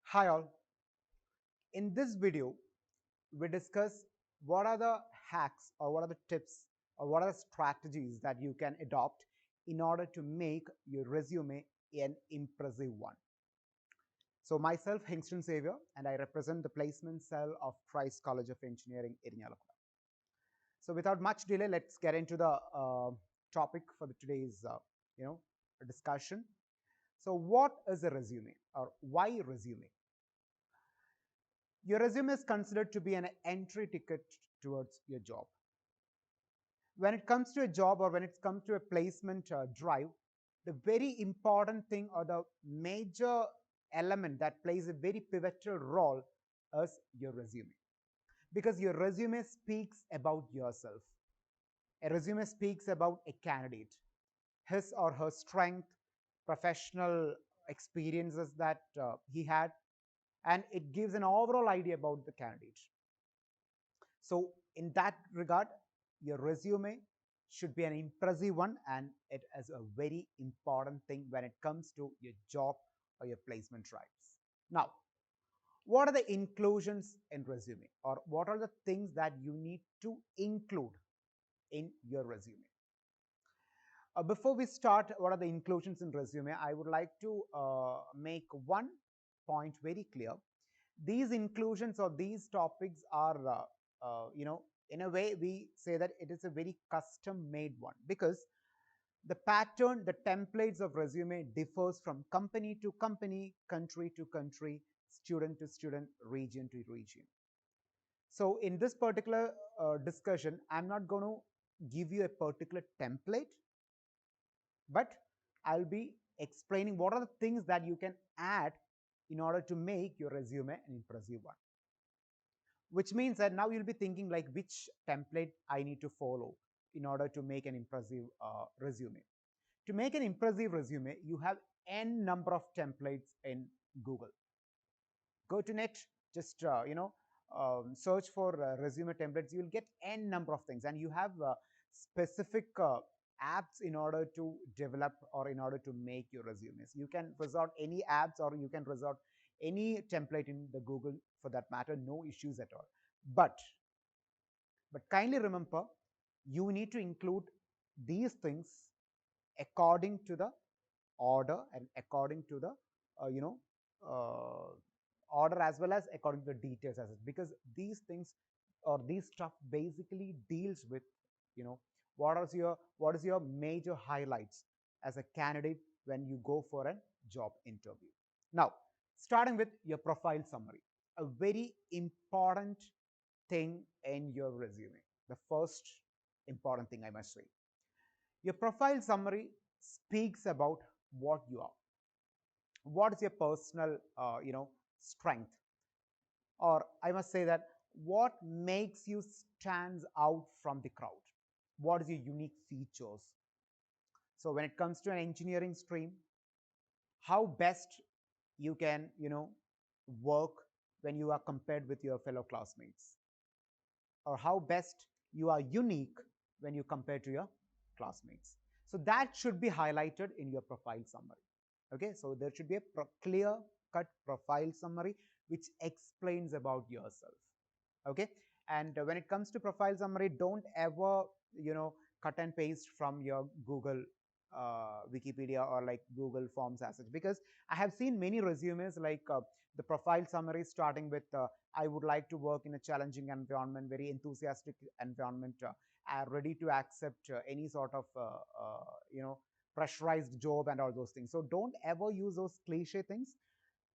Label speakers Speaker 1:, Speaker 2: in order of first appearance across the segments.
Speaker 1: Hi all. In this video, we discuss what are the hacks or what are the tips or what are the strategies that you can adopt in order to make your resume an impressive one. So myself, Hingston Xavier, and I represent the placement cell of Christ College of Engineering, Irinjalakuda. So without much delay, let's get into the topic for today's you know discussion. So what is a resume or why resume? Your resume is considered to be an entry ticket towards your job. When it comes to a job or when it comes to a placement drive, the very important thing or the major element that plays a very pivotal role is your resume. Because your resume speaks about yourself. A resume speaks about a candidate, his or her strength, professional experiences that he had, and it gives an overall idea about the candidate. So in that regard, your resume should be an impressive one, and it is a very important thing when it comes to your job or your placement drives. Now, what are the inclusions in resume, or what are the things that you need to include in your resume? Before we start, what are the inclusions in resume? I would like to make one point very clear. These inclusions or these topics are, in a way, we say that it is a very custom made one because the pattern, the templates of resume differs from company to company, country to country, student to student, region to region. So in this particular discussion, I'm not going to give you a particular template, but I'll be explaining what are the things that you can add in order to make your resume an impressive one. Which means that now you'll be thinking like which template I need to follow in order to make an impressive resume. To make an impressive resume, you have n number of templates in Google. Go to net, just search for resume templates. You will get n number of things, and you have specific apps in order to develop or in order to make your resumes. You can resort any apps or you can resort any template in the Google for that matter, no issues at all. But kindly remember, you need to include these things according to the order and according to the uh, you know uh, order as well as according to the details as it, because these things or these stuff basically deals with you know what is your major highlights as a candidate when you go for a job interview. Now, starting with your profile summary, a very important thing in your resume, the first important thing I must say, your profile summary speaks about what you are, what is your personal strength, or I must say that what makes you stands out from the crowd, what is your unique features. So when it comes to an engineering stream, how best you can work when you are compared with your fellow classmates, or how best you are unique when you compare to your classmates. So that should be highlighted in your profile summary. Okay, so there should be a clear cut profile summary which explains about yourself. Okay, and when it comes to profile summary, don't ever cut and paste from your Google Wikipedia or like Google Forms as such, because I have seen many resumes like the profile summary starting with I would like to work in a challenging environment, very enthusiastic environment, ready to accept any sort of pressurized job and all those things. So don't ever use those cliche things.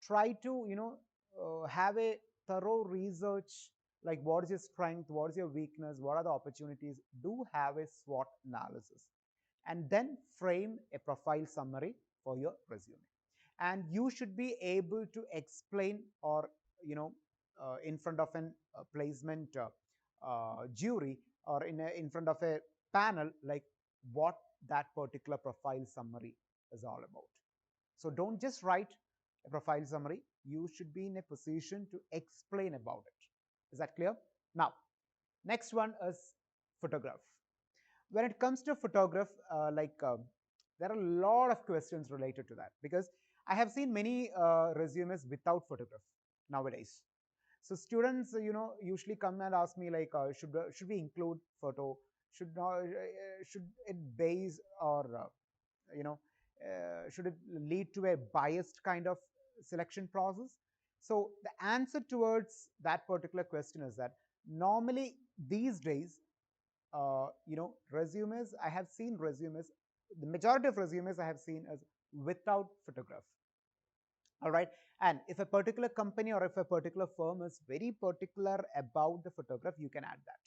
Speaker 1: Try to have a thorough research, like what is your strength, what is your weakness, what are the opportunities. Do have a SWOT analysis and then frame a profile summary for your resume. And you should be able to explain or in front of an placement jury or in front of a panel, like what that particular profile summary is all about. So don't just write a profile summary, you should be in a position to explain about it. Is that clear? Now, next one is photograph. When it comes to photograph, there are a lot of questions related to that, because I have seen many resumes without photograph nowadays. So students, usually come and ask me like, should we include photo? Should it base or you know should it lead to a biased kind of selection process? So the answer towards that particular question is that normally these days, resumes, I have seen resumes, the majority of resumes I have seen as without photograph. All right. And if a particular company or if a particular firm is very particular about the photograph, you can add that.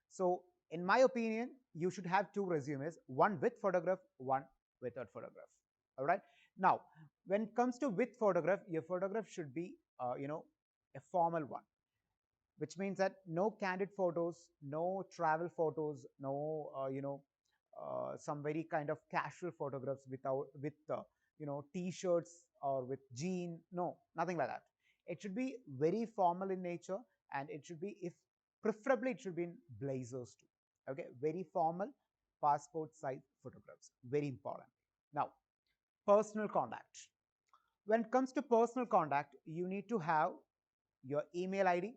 Speaker 1: So in my opinion, you should have two resumes, one with photograph, one without photograph. All right. Now, when it comes to with photograph, your photograph should be, a formal one, which means that no candid photos, no travel photos, no, some very kind of casual photographs without with t-shirts or with jean. No, nothing like that. It should be very formal in nature, and it should be, if preferably, it should be in blazers too. Okay, very formal, passport size photographs, very important. Now, personal contact. When it comes to personal contact, you need to have your email ID.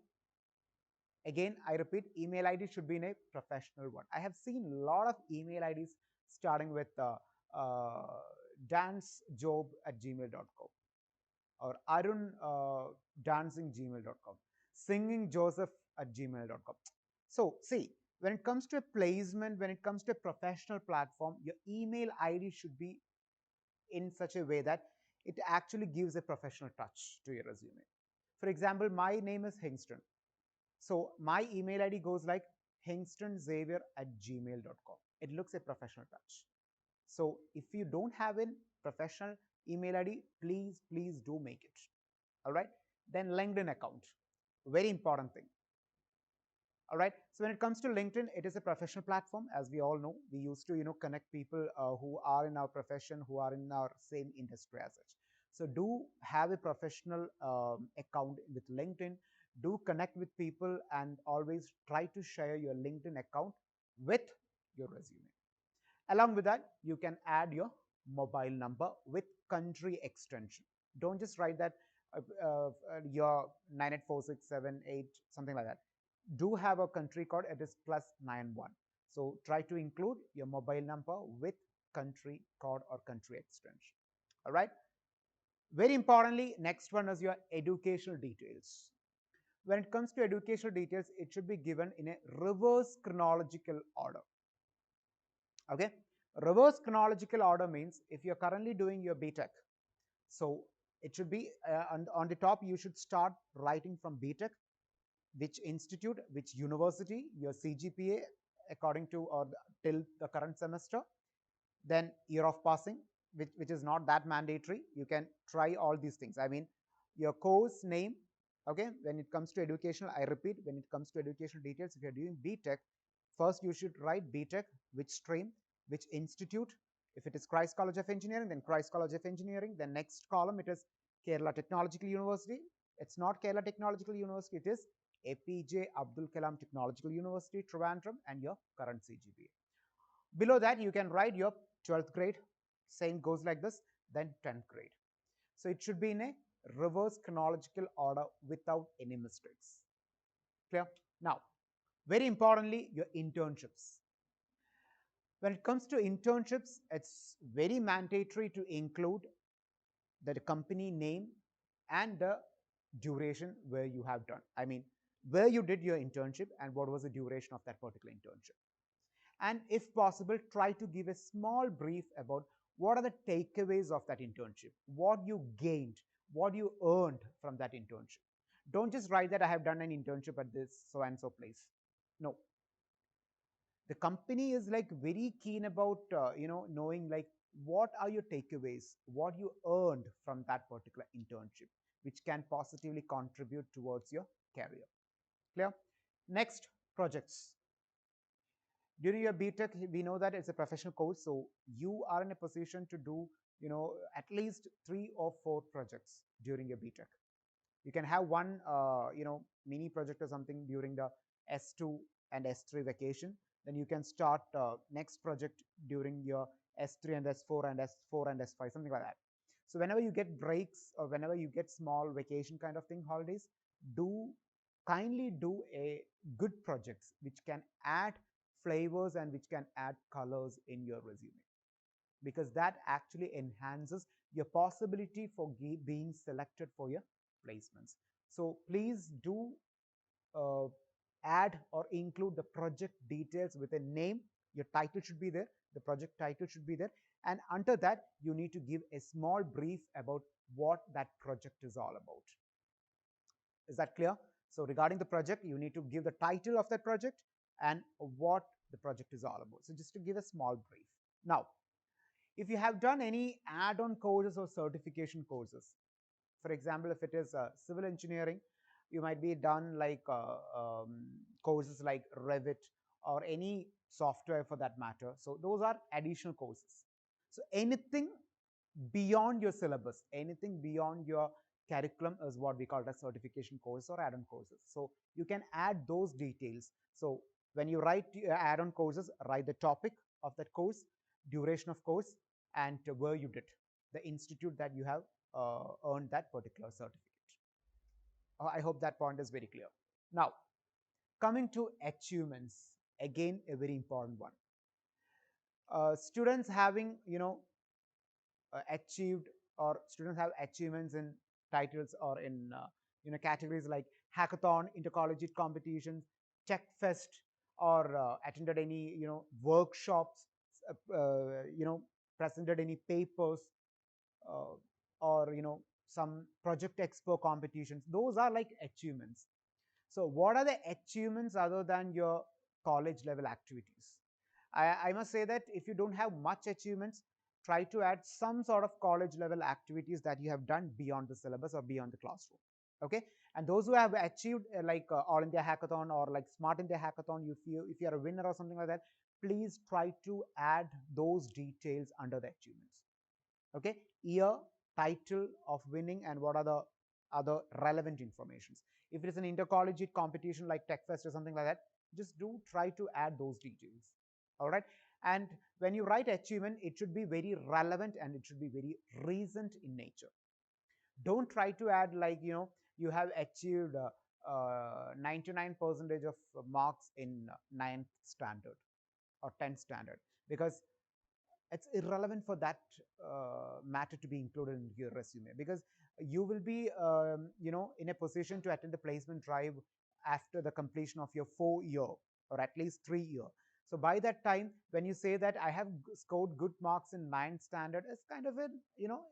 Speaker 1: Again, I repeat, email ID should be in a professional one. I have seen a lot of email IDs starting with dancejob at gmail.com, or Arun dancing gmail.com, singing Joseph at gmail.com. So, see, when it comes to a placement, when it comes to a professional platform, your email ID should be in such a way that it actually gives a professional touch to your resume. For example, my name is Hingston. So my email ID goes like hingstonxavier@gmail.com. It looks a professional touch. So if you don't have a professional email ID, please do make it. All right. Then LinkedIn account, very important thing. All right. So when it comes to LinkedIn, it is a professional platform, as we all know. We used to, connect people who are in our profession, who are in our same industry as such. So do have a professional account with LinkedIn. Do connect with people and always try to share your LinkedIn account with your resume. Along with that, you can add your mobile number with country extension. Don't just write that your 98467 something like that. Do have a country code, it is +91. So try to include your mobile number with country code or country extension. All right. Very importantly, next one is your educational details. When it comes to educational details, it should be given in a reverse chronological order. Okay. Reverse chronological order means if you're currently doing your BTech, so it should be on the top, you should start writing from BTech, which institute, which university, your CGPA according to or till the current semester, then year of passing, which is not that mandatory. You can try all these things. I mean, your course name. Okay, when it comes to educational, I repeat, when it comes to educational details, if you're doing BTech, first you should write BTech, which stream, which institute. If it is Christ College of Engineering, then Christ College of Engineering. Then next column, it is Kerala Technological University. It's not Kerala Technological University, it is APJ Abdul Kalam Technological University, Trivandrum, and your current CGPA. Below that, you can write your 12th grade. Same goes like this, then 10th grade. So it should be in a reverse chronological order without any mistakes. Clear? Now, very importantly, your internships. When it comes to internships, it's very mandatory to include the company name and the duration where you have done. I mean, where you did your internship and what was the duration of that particular internship. And if possible, try to give a small brief about what are the takeaways of that internship, what you gained, what you earned from that internship. Don't just write that I have done an internship at this so and so place. No, the company is like very keen about knowing like what are your takeaways, what you earned from that particular internship, which can positively contribute towards your career. Clear? Next, projects. During your BTech, we know that it's a professional course, so you are in a position to do at least 3 or 4 projects during your BTech. You can have one mini project or something during the S2 and S3 vacation. Then you can start next project during your S3 and S4 and S4 and S5, something like that. So whenever you get breaks or whenever you get small vacation kind of thing, holidays, do kindly do a good projects which can add flavors and which can add colors in your resume, because that actually enhances your possibility for being selected for your placements. So please do uh, add or include the project details with a name. Your title should be there, the project title should be there, and under that you need to give a small brief about what that project is all about. Is that clear? So regarding the project, you need to give the title of that project and what the project is all about. So just to give a small brief. Now, if you have done any add-on courses or certification courses, for example, if it is civil engineering, you might be done like courses like Revit or any software for that matter. So those are additional courses. So anything beyond your syllabus, anything beyond your curriculum is what we call as certification course or add-on courses. So you can add those details. So when you write add-on courses, write the topic of that course, duration of course, and where you did, the institute that you have earned that particular certificate. I hope that point is very clear. Now, coming to achievements, again a very important one. Students having achieved, or students have achievements in titles or in categories like hackathon, intercollegiate competitions, tech fest, or attended any workshops, presented any papers, uh, or some project expo competitions. Those are like achievements. So what are the achievements other than your college level activities? I must say that if you don't have much achievements, try to add some sort of college level activities that you have done beyond the syllabus or beyond the classroom. Okay, and those who have achieved like All India Hackathon or like Smart India Hackathon, if you are a winner or something like that, please try to add those details under the achievements. Okay, year, title of winning, and what are the other relevant informations. If it is an intercollegiate competition like TechFest or something like that, just do try to add those details. All right, and when you write achievement, it should be very relevant and it should be very recent in nature. Don't try to add like you have achieved 99 percentage of marks in ninth standard or 10th standard, because it's irrelevant for that matter to be included in your resume, because you will be in a position to attend the placement drive after the completion of your 4 year or at least 3 year. So by that time, when you say that I have scored good marks in ninth standard, it's kind of a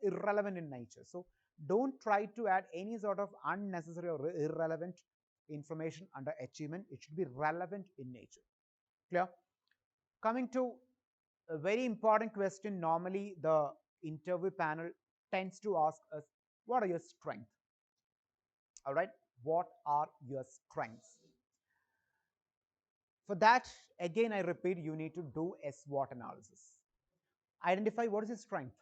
Speaker 1: irrelevant in nature. So don't try to add any sort of unnecessary or irrelevant information under achievement. It should be relevant in nature. Clear? Coming to a very important question, normally the interview panel tends to ask us, what are your strengths? All right, what are your strengths? For that, again, I repeat, you need to do a SWOT analysis. Identify what is your strength,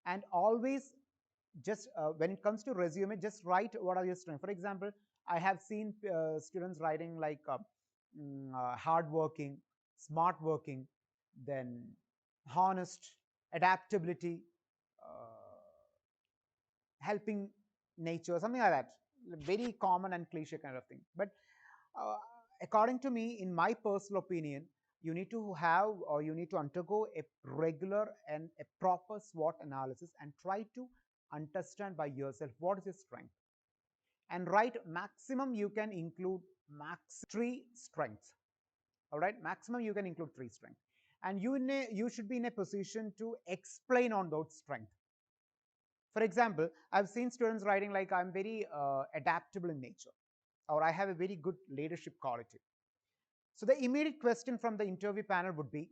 Speaker 1: and always just when it comes to resume, just write what are your strengths. For example, I have seen students writing like hard working, smart working, then honest, adaptability, helping nature, something like that. Very common and cliche kind of thing. But uh, according to me, in my personal opinion, you need to have, or you need to undergo a regular and a proper SWOT analysis and try to understand by yourself what is your strength. And right, maximum you can include max 3 strengths. All right, maximum you can include 3 strengths, and you should be in a position to explain on those strengths. For example, I've seen students writing like I'm very adaptable in nature, or I have a very good leadership quality. So the immediate question from the interview panel would be,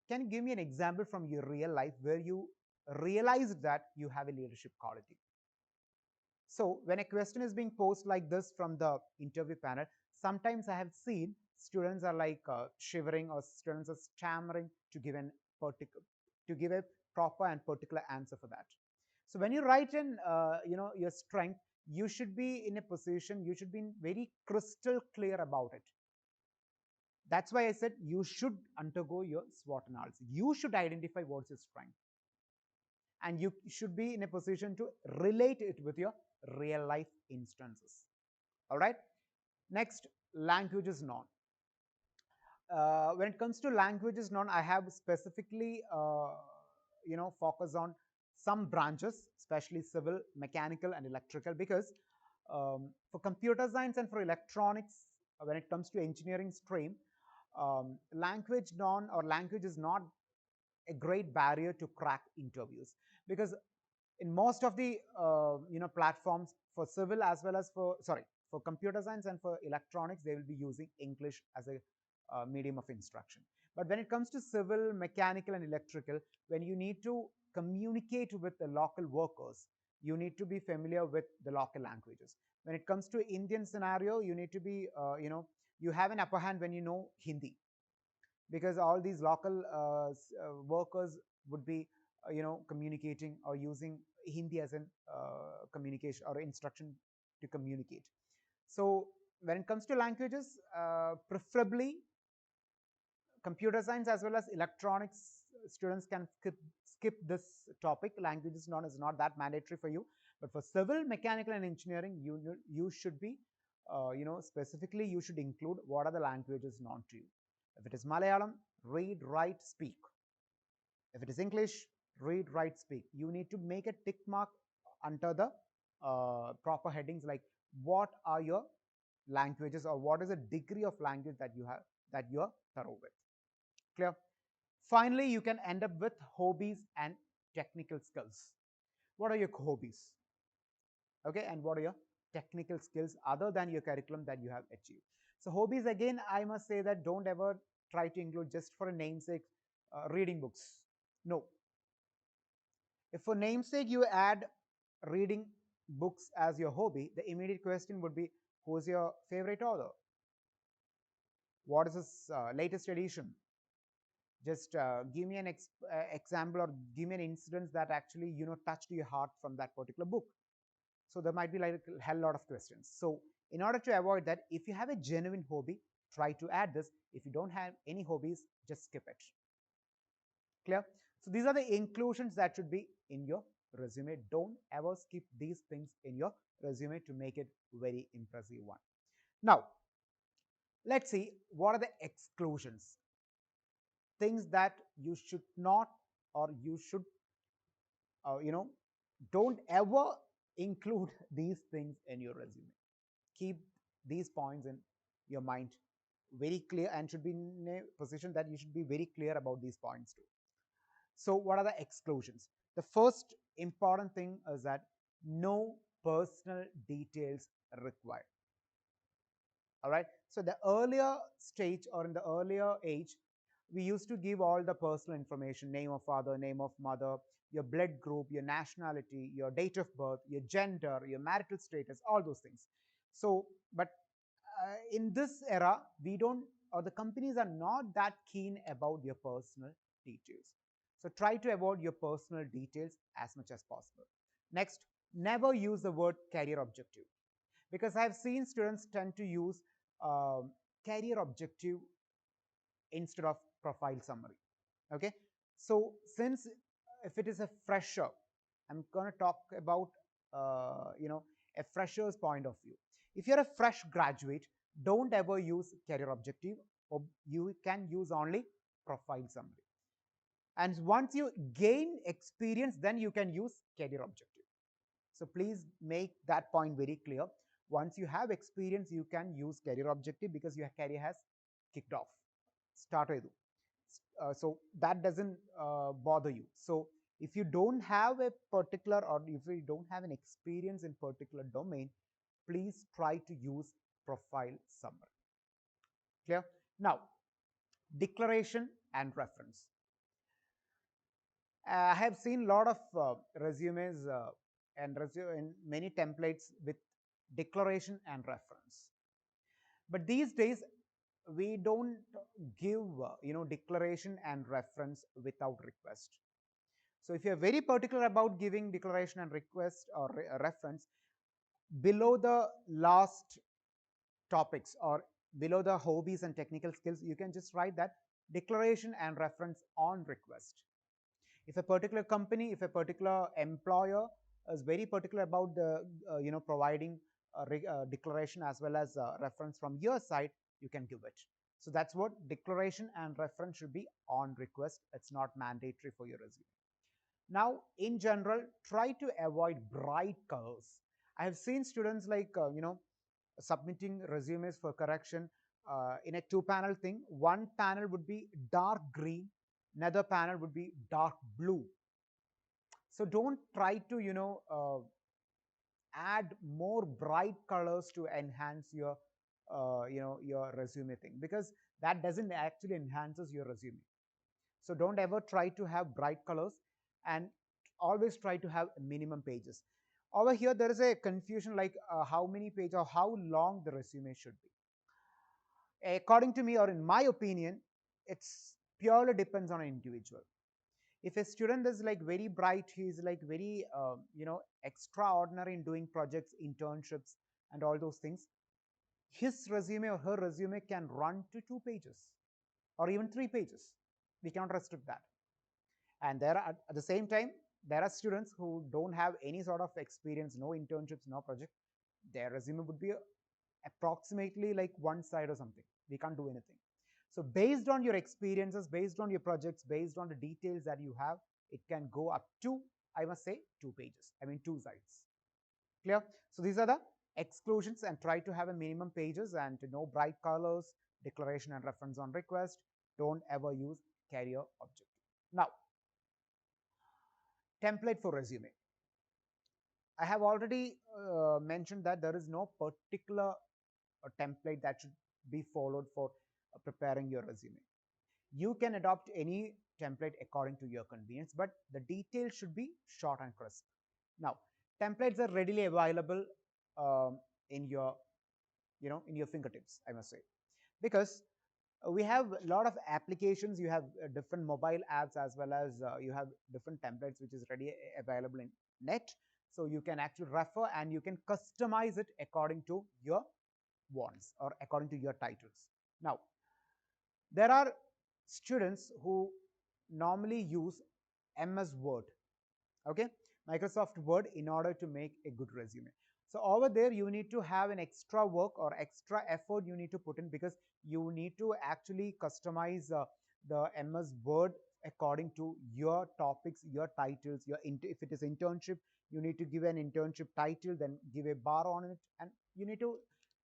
Speaker 1: can you give me an example from your real life where you realized that you have a leadership quality? So when a question is being posed like this from the interview panel, sometimes I have seen students are like shivering, or students are stammering to give a proper and particular answer for that. So when you write in your strength, you should be in a position, you should be very crystal clear about it. That's why I said you should undergo your SWOT analysis. You should identify what's your strength. and you should be in a position to relate it with your real life instances. All right. Next, languages known. When it comes to languages known, I have specifically focus on some branches, especially civil, mechanical, and electrical, because for computer science and for electronics, when it comes to engineering stream, language known or language is not a great barrier to crack interviews, because in most of the platforms for civil as well as for computer science and for electronics, they will be using English as a medium of instruction. But when it comes to civil, mechanical, and electrical, when you need to communicate with the local workers, you need to be familiar with the local languages. When it comes to Indian scenario, you need to be you have an upper hand when you know Hindi, because all these local workers would be communicating or using Hindi as an communication or instruction to communicate. So when it comes to languages, preferably computer science as well as electronics students can skip this topic. Languages known is not that mandatory for you, but for civil, mechanical, and engineering, you should be specifically you should include what are the languages known to you. If it is Malayalam, read, write, speak. If it is English, read, write, speak. You need to make a tick mark under the proper headings, like what are your languages or what is the degree of language that you have, that you are thorough with. Clear? Finally, you can end up with hobbies and technical skills. What are your hobbies? Okay, and what are your technical skills other than your curriculum that you have achieved? So hobbies, again, I must say that don't ever try to include just for a namesake reading books. No. If for namesake you add reading books as your hobby, the immediate question would be, who's your favorite author? What is his latest edition? Just give me an example, or give me an incident that actually touched your heart from that particular book. So there might be like a hell lot of questions. So in order to avoid that, if you have a genuine hobby, try to add this. If you don't have any hobbies, just skip it. Clear? So these are the inclusions that should be in your resume. Don't ever skip these things in your resume to make it very impressive one. Now, let's see what are the exclusions. Things that you should not, or you should don't ever include these things in your resume. Keep these points in your mind very clear, and should be in a position that you should be very clear about these points too. So what are the exclusions? The first important thing is that no personal details required. All right. So the earlier stage, or in the earlier age, we used to give all the personal information: name of father, name of mother, your blood group, your nationality, your date of birth, your gender, your marital status, all those things. So, but in this era, we don't, or the companies are not that keen about your personal details. So try to avoid your personal details as much as possible. Next, never use the word career objective, because I've seen students tend to use career objective instead of profile summary. Okay, so since if it is a fresher, I'm going to talk about a fresher's point of view. If you're a fresh graduate, don't ever use career objective, or you can use only profile summary. And once you gain experience, then you can use career objective. So please make that point very clear. Once you have experience, you can use career objective, because your career has kicked off. Start with so that doesn't bother you. So if you don't have a particular, or if you don't have an experience in particular domain, please try to use profile summary. Clear? Now, declaration and reference. I have seen a lot of resumes and in many templates with declaration and reference. But these days, we don't give declaration and reference without request. So if you're very particular about giving declaration and request or reference, below the last topics or below the hobbies and technical skills, you can just write that declaration and reference on request. If a particular company, if a particular employer is very particular about the providing a declaration as well as reference from your side, you can give it. So that's what declaration and reference should be on request. It's not mandatory for your resume. Now, in general, try to avoid bright colors. I have seen students like submitting resumes for correction in a two-panel thing. One panel would be dark green, another panel would be dark blue. So don't try to add more bright colors to enhance your your resume thing, because that doesn't actually enhances your resume. So don't ever try to have bright colors, and always try to have minimum pages. Over here there is a confusion like how many pages or how long the resume should be. According to me, or in my opinion, it's purely depends on an individual. If a student is like very bright, he is like very extraordinary in doing projects, internships, and all those things, his resume or her resume can run to 2 pages or even 3 pages. We cannot restrict that. And there are, at the same time, there are students who don't have any sort of experience, no internships, no project. Their resume would be approximately like one side or something. We can't do anything. So based on your experiences, based on your projects, based on the details that you have, it can go up to, I must say, 2 pages. I mean 2 sides. Clear? So these are the exclusions, and try to have a minimum pages and to know bright colors, declaration and reference on request. Don't ever use career objective. Now, template for resume. I have already mentioned that there is no particular template that should be followed for preparing your resume. You can adopt any template according to your convenience, but the details should be short and crisp. Now, templates are readily available in your in your fingertips, I must say, because we have a lot of applications. You have different mobile apps, as well as you have different templates which is ready available in net. So you can actually refer and you can customize it according to your wants or according to your titles. Now, there are students who normally use MS Word, okay, Microsoft Word, in order to make a good resume. So over there you need to have an extra work or extra effort you need to put in, because you need to actually customize the MS Word according to your topics, your titles, if it is internship, you need to give an internship title, then give a bar on it, and you need to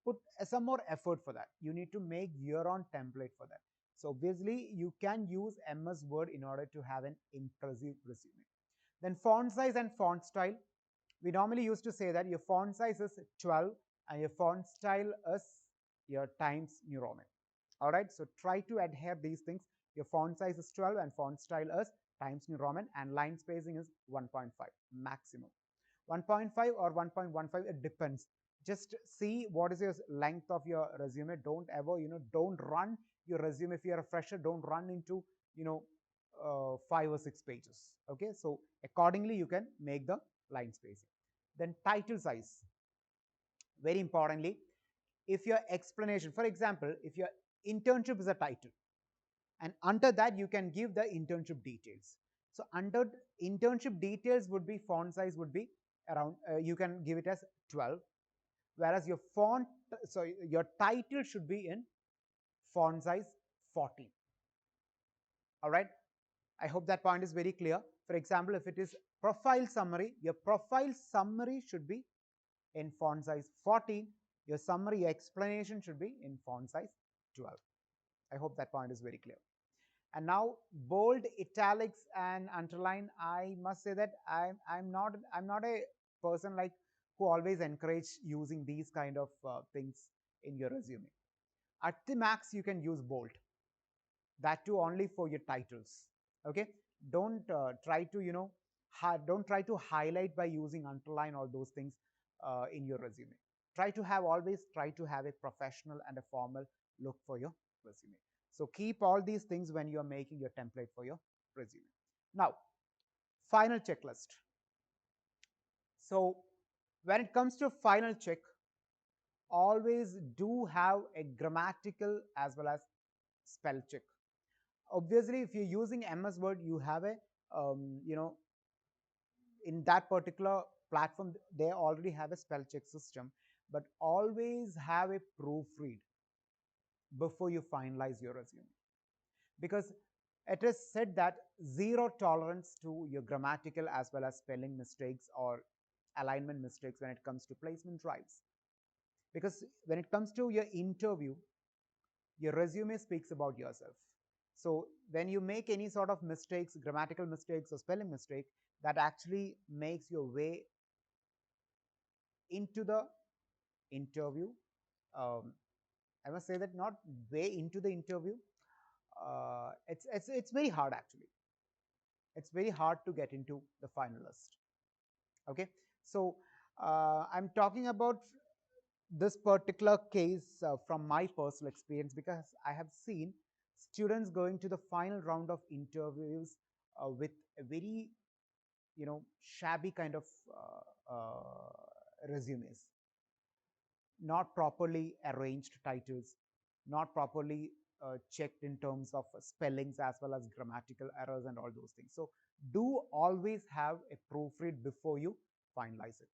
Speaker 1: put some more effort for that. You need to make your own template for that. So obviously you can use MS Word in order to have an impressive resume. Then font size and font style. We normally used to say that your font size is 12 and your font style is your Times New Roman. All right, so try to adhere these things. Your font size is 12 and font style is Times New Roman, and line spacing is 1.5 maximum. 1.5 or 1.15, it depends. Just see what is your length of your resume. Don't ever, don't run your resume. If you're a fresher, don't run into, 5 or 6 pages. Okay, so accordingly you can make the line spacing. Then title size, very importantly. If your explanation, for example, if your internship is a title, and under that you can give the internship details. So under internship details would be, font size would be around, you can give it as 12, whereas your font, so your title should be in font size 14. All right, I hope that point is very clear. For example, if it is profile summary, your profile summary should be in font size 14. Your summary, your explanation should be in font size 12. I hope that point is very clear. And now bold, italics, and underline. I must say that I'm not a person like who always encourage using these kind of things in your resume. At the max, you can use bold. That too only for your titles. Okay, don't try to don't try to highlight by using underline, all those things in your resume. Always try to have a professional and a formal look for your resume. So keep all these things when you are making your template for your resume. Now, final checklist. So when it comes to final check, always do have a grammatical as well as spell check. Obviously, if you're using MS Word, you have a you know, in that particular platform, they already have a spell check system, but always have a proofread before you finalize your resume, because it is said that zero tolerance to your grammatical as well as spelling mistakes or alignment mistakes when it comes to placement drives. Because when it comes to your interview, your resume speaks about yourself. So when you make any sort of mistakes, grammatical mistakes or spelling mistake, that actually makes your way into the interview. um, I must say that not way into the interview. It's very hard actually. It's very hard to get into the finalist. Okay, so I'm talking about this particular case from my personal experience, because I have seen students going to the final round of interviews with a very, shabby kind of resumes, not properly arranged titles, not properly checked in terms of spellings as well as grammatical errors and all those things. So do always have a proofread before you finalize it.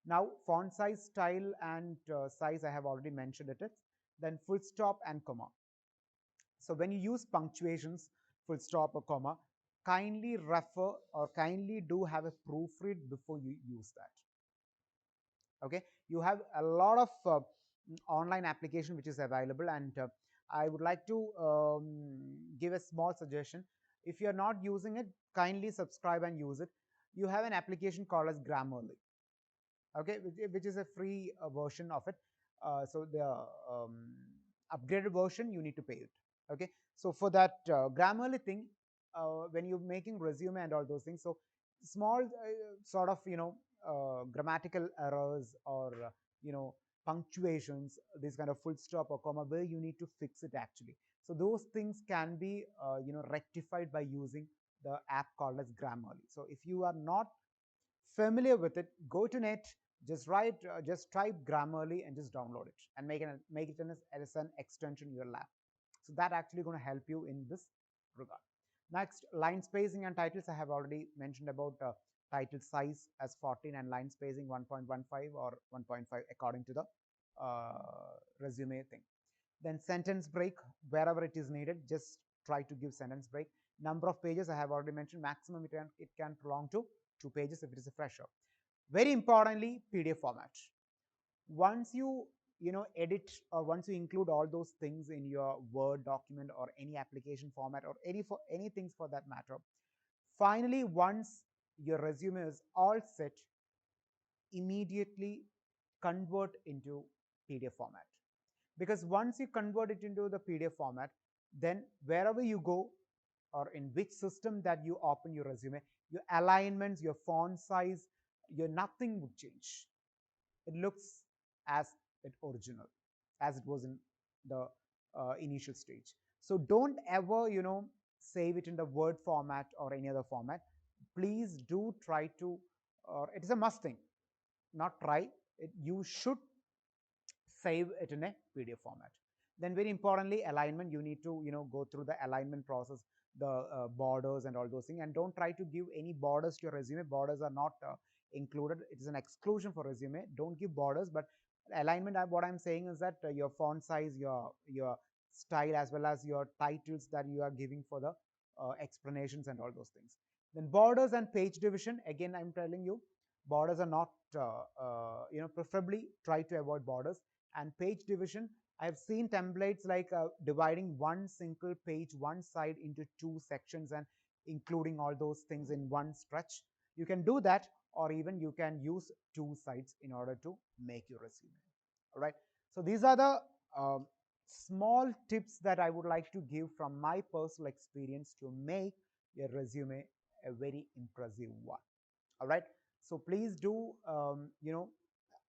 Speaker 1: Now, font size, style, and size, I have already mentioned it. Then full stop and comma. So when you use punctuations, full stop or comma, kindly refer or kindly do have a proofread before you use that. Okay, you have a lot of online application which is available, and I would like to give a small suggestion. If you are not using it, kindly subscribe and use it. You have an application called as Grammarly. Okay, which is a free version of it. So the upgraded version, you need to pay it. Okay, so for that Grammarly thing, when you're making resume and all those things, so small sort of grammatical errors or punctuations, this kind of full stop or comma, where you need to fix it actually. So those things can be rectified by using the app called as Grammarly. So if you are not familiar with it, go to net, just type Grammarly and just download it and make it as an extension in your lab. So that actually going to help you in this regard. Next, line spacing and titles. I have already mentioned about title size as 14 and line spacing 1.15 or 1.5 according to the resume thing. Then sentence break, wherever it is needed, just try to give sentence break. Number of pages, I have already mentioned, maximum it can prolong to 2 pages if it is a fresher. Very importantly, PDF format. Once you edit, or once you include all those things in your Word document or any application format or any things for that matter, finally once your resume is all set, immediately convert into PDF format. Because once you convert it into the PDF format, then wherever you go or in which system that you open your resume, your alignments, your font size, your nothing would change. It looks as it original, as it was in the initial stage. So don't ever save it in the Word format or any other format. Please do try to, or it is a must thing, not try it, you should save it in a PDF format. Then very importantly, alignment, you need to go through the alignment process, the borders and all those things, and don't try to give any borders to your resume. Borders are not included. It is an exclusion for resume. Don't give borders. But alignment, what I'm saying is that your font size, your style, as well as your titles that you are giving for the explanations and all those things. Then borders and page division, again I'm telling you, borders are not preferably try to avoid borders. And page division, I've seen templates like dividing one single page, one side, into two sections and including all those things in one stretch. You can do that, or even you can use two sides in order to make your resume. All right, so these are the small tips that I would like to give from my personal experience to make your resume a very impressive one. All right, so please do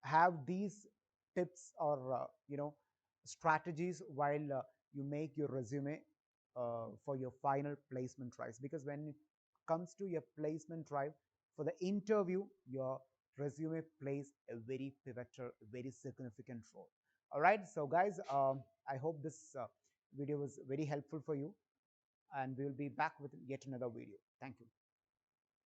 Speaker 1: have these tips or strategies while you make your resume for your final placement drives, because when it comes to your placement drive for the interview, your resume plays a very pivotal, very significant role. All right, so guys, I hope this video was very helpful for you, and we will be back with yet another video. Thank you.